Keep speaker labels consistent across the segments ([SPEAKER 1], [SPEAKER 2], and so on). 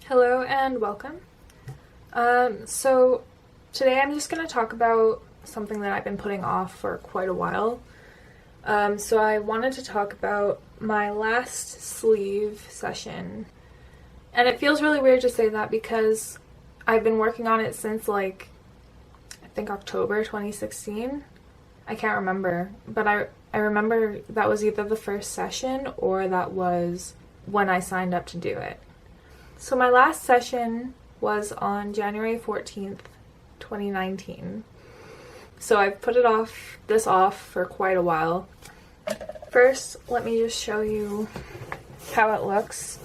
[SPEAKER 1] Hello and welcome. So today I'm just going to talk about something that I've been putting off for quite a while. So I wanted to talk about my last sleeve session. And it feels really weird to say that because I've been working on it since I think October 2016. I can't remember, but I remember that was either the first session or that was when I signed up to do it. So my last session was on January 14th, 2019. So I've put this off for quite a while. First, let me just show you how it looks.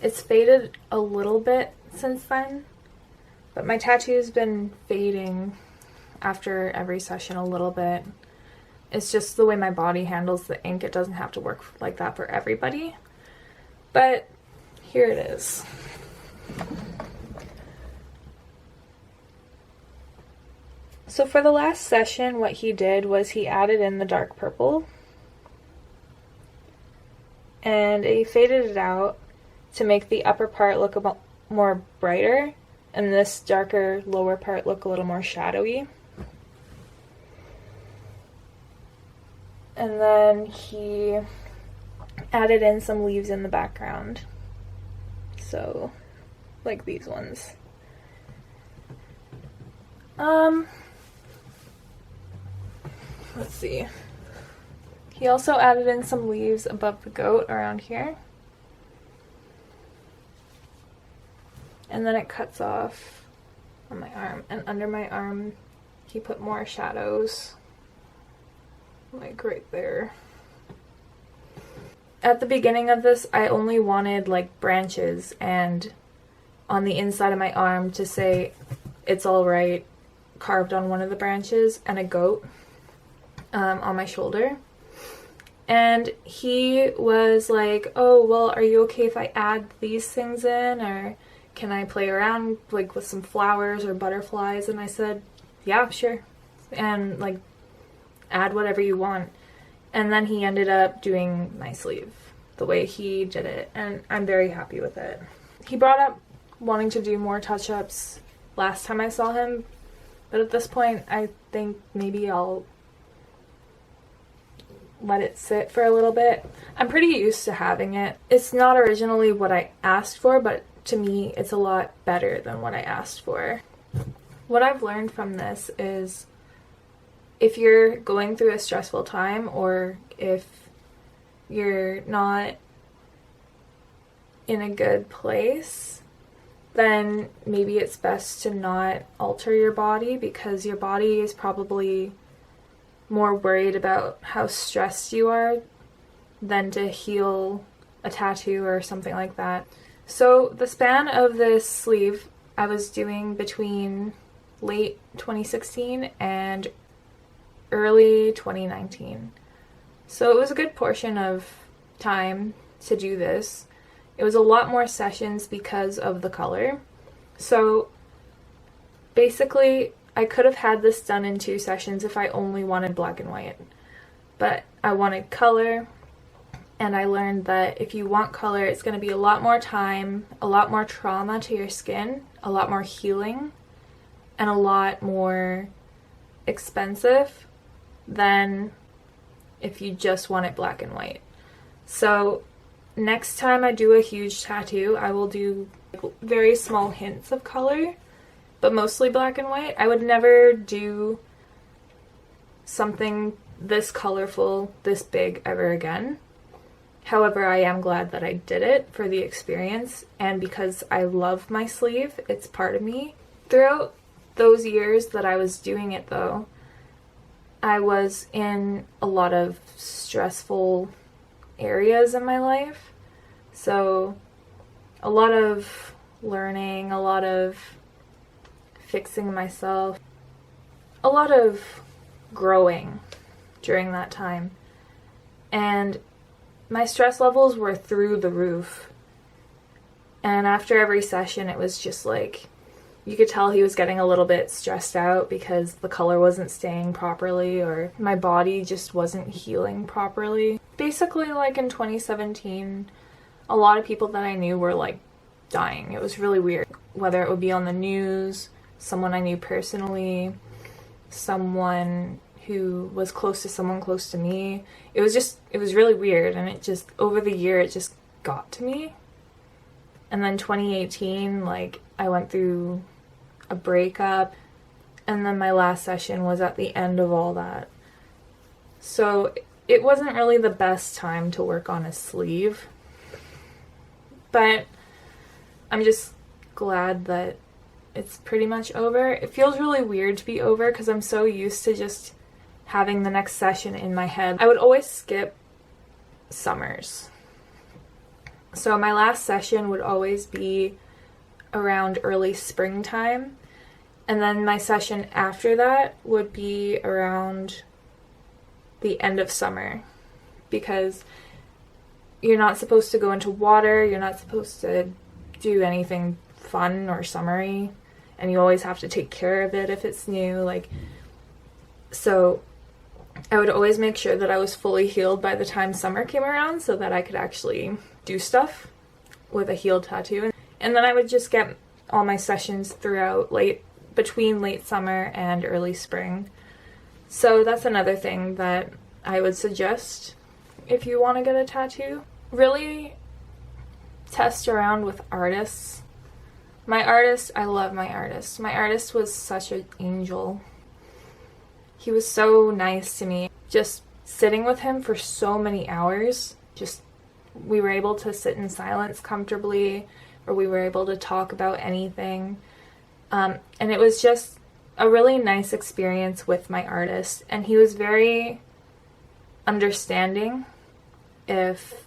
[SPEAKER 1] It's faded a little bit since then, but my tattoo's been fading after every session a little bit. It's just the way my body handles the ink. It doesn't have to work like that for everybody. But here it is. So for the last session, what he did was he added in the dark purple and he faded it out to make the upper part look a bit more brighter and this darker lower part look a little more shadowy. And then he added in some leaves in the background. So, like these ones. Let's see. He also added in some leaves above the goat around here. And then it cuts off on my arm. And under my arm, he put more shadows. Like right there. At the beginning of this, I only wanted like branches and on the inside of my arm to say it's alright carved on one of the branches and a goat on my shoulder. And he was like, oh, well, are you okay if I add these things in, or can I play around like with some flowers or butterflies? And I said, yeah, sure. And like add whatever you want. And then he ended up doing my sleeve the way he did it, and I'm very happy with it. He brought up wanting to do more touch-ups last time I saw him, but at this point I think maybe I'll let it sit for a little bit. I'm pretty used to having it. It's not originally what I asked for, but to me it's a lot better than what I asked for. What I've learned from this is if you're going through a stressful time or if you're not in a good place, then maybe it's best to not alter your body because your body is probably more worried about how stressed you are than to heal a tattoo or something like that. So the span of this sleeve I was doing between late 2016 and early 2019. So it was a good portion of time to do this. It was a lot more sessions because of the color. So basically I could have had this done in 2 sessions if I only wanted black and white. But I wanted color, and I learned that if you want color, it's going to be a lot more time, a lot more trauma to your skin, a lot more healing, and a lot more expensive than if you just want it black and white. So next time I do a huge tattoo, I will do very small hints of color, but mostly black and white. I would never do something this colorful, this big ever again. However, I am glad that I did it for the experience, and because I love my sleeve, it's part of me. Throughout those years that I was doing it though, I was in a lot of stressful areas in my life. So a lot of learning, a lot of fixing myself, a lot of growing during that time. And my stress levels were through the roof. And after every session, it was just like, you could tell he was getting a little bit stressed out because the color wasn't staying properly or my body just wasn't healing properly. Basically, like in 2017, a lot of people that I knew were like dying. It was really weird. Whether it would be on the news, someone I knew personally, someone who was close to someone close to me. It was really weird, and it just, over the year, it just got to me. And then 2018, like, I went through a breakup, and then my last session was at the end of all that. So it wasn't really the best time to work on a sleeve, but I'm just glad that it's pretty much over. It feels really weird to be over because I'm so used to just having the next session in my head. I would always skip summers. So my last session would always be around early springtime, and then my session after that would be around the end of summer, because you're not supposed to go into water, you're not supposed to do anything fun or summery, and you always have to take care of it if it's new. Like, so I would always make sure that I was fully healed by the time summer came around so that I could actually do stuff with a healed tattoo. And then I would just get all my sessions throughout between late summer and early spring. So that's another thing that I would suggest if you want to get a tattoo. Really test around with artists. I love my artist. My artist was such an angel. He was so nice to me. Just sitting with him for so many hours, we were able to sit in silence comfortably, or we were able to talk about anything. And it was just a really nice experience with my artist. And he was very understanding if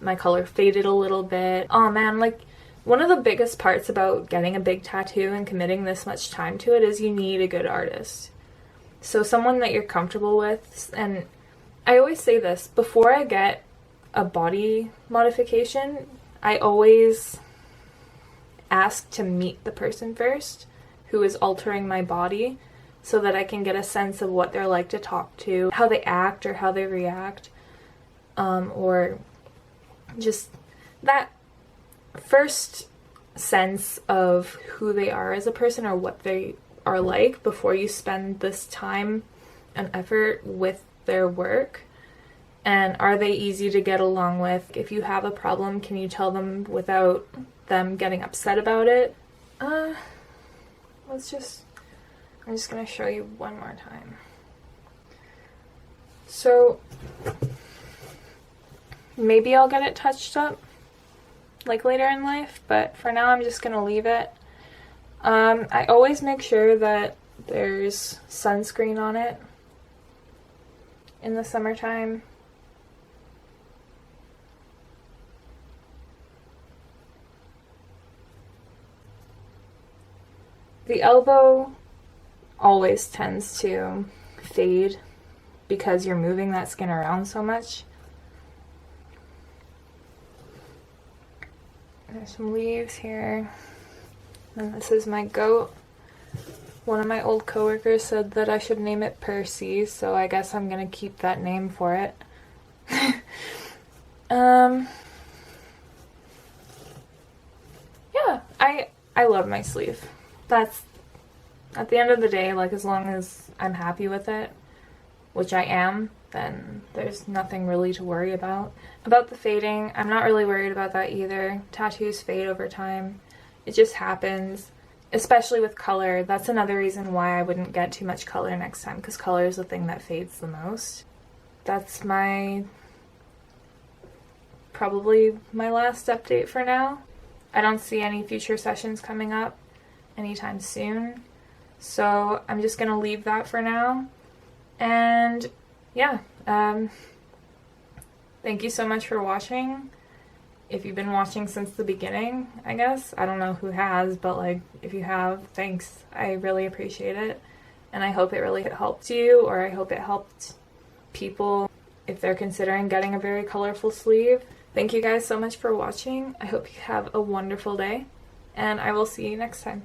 [SPEAKER 1] my color faded a little bit. Oh man, like, one of the biggest parts about getting a big tattoo and committing this much time to it is you need a good artist. So someone that you're comfortable with. And I always say this, before I get a body modification, I always ask to meet the person first who is altering my body, so that I can get a sense of what they're like to talk to, how they act or how they react, or just that first sense of who they are as a person or what they are like before you spend this time and effort with their work. And are they easy to get along with? If you have a problem, can you tell them without them getting upset about it? I'm just going to show you one more time. So maybe I'll get it touched up like later in life, but for now I'm just going to leave it. I always make sure that there's sunscreen on it in the summertime. The elbow always tends to fade because you're moving that skin around so much. There's some leaves here. And this is my goat. One of my old coworkers said that I should name it Percy, so I guess I'm gonna keep that name for it. Yeah, I love my sleeve. That's, at the end of the day, like, as long as I'm happy with it, which I am, then there's nothing really to worry about. About the fading, I'm not really worried about that either. Tattoos fade over time. It just happens, especially with color. That's another reason why I wouldn't get too much color next time, because color is the thing that fades the most. That's probably my last update for now. I don't see any future sessions coming up anytime soon, so I'm just gonna leave that for now. And yeah, thank you so much for watching. If you've been watching since the beginning, I guess. I don't know who has, but like, if you have, thanks. I really appreciate it. And I hope it really helped you, or I hope it helped people if they're considering getting a very colorful sleeve. Thank you guys so much for watching. I hope you have a wonderful day, and I will see you next time.